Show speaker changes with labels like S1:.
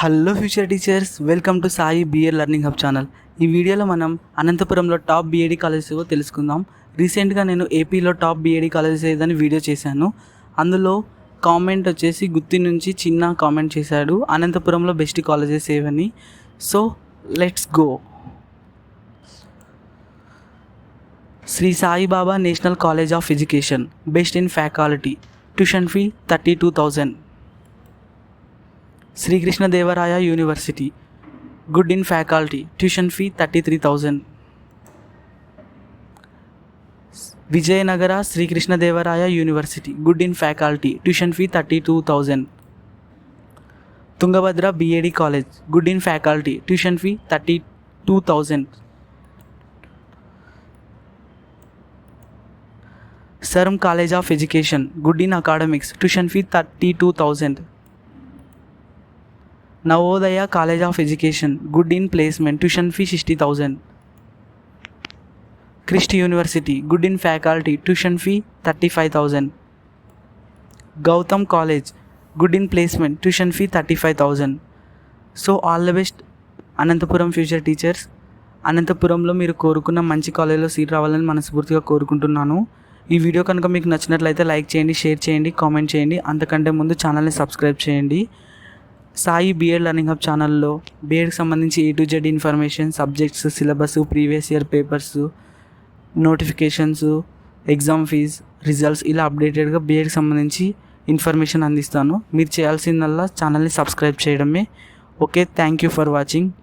S1: Hello future teachers, welcome to Sai BEd learning hub channel. ఈ వీడియోలో మనం అనంతపురంలో టాప్ బిఏడి కాలేజెస్ తెలుసుకుందాం. రీసెంట్గా నేను ఏపీలో టాప్ బిఏడి కాలేజెస్ ఏదని వీడియో చేశాను. అందులో కామెంట్ వచ్చేసి గుత్తి నుంచి చిన్న కామెంట్ చేశాడు, అనంతపురంలో బెస్ట్ కాలేజెస్ ఏవని. So let's go. Sri Saibaba national college of education, best in faculty, tuition fee 32,000. Srikrishnadevaraya university, good in faculty, tuition fee 33,000. Vijayanagara Srikrishnadevaraya university, good in faculty, tuition fee 32,000. Tungabhadra BEd college, good in faculty, tuition fee 32,000. సర్మ్ college of education, good in academics, tuition fee 32,000. Navodaya college of education, good in placement, tuition fee 60,000. Christ university, good in faculty, tuition fee 35,000. Gautam college, good in placement, tuition fee 35,000. So all the best Anantapur future teachers. అనంతపురంలో మీరు కోరుకున్న మంచి కాలేజీలో seat రావాలని మనస్ఫూర్తిగా కోరుకుంటున్నాను. ఈ video కనుక మీకు నచ్చినట్లయితే లైక్ చేయండి, షేర్ చేయండి, కామెంట్ చేయండి. అంతకంటే ముందు ఛానల్ని సబ్స్క్రైబ్ చేయండి. సాయి బిఏడ్ లెర్నింగ్ హబ్ ఛానల్లో బిఏడ్కి సంబంధించి A to Z information, subjects, syllabus, previous year papers, notifications, exam fees, results ఇలా అప్డేటెడ్గా బిఏడ్కి సంబంధించి ఇన్ఫర్మేషన్ అందిస్తాను. మీరు చేయాల్సిందల్లా ఛానల్ని సబ్స్క్రైబ్ చేయడమే. Okay, thank you for watching.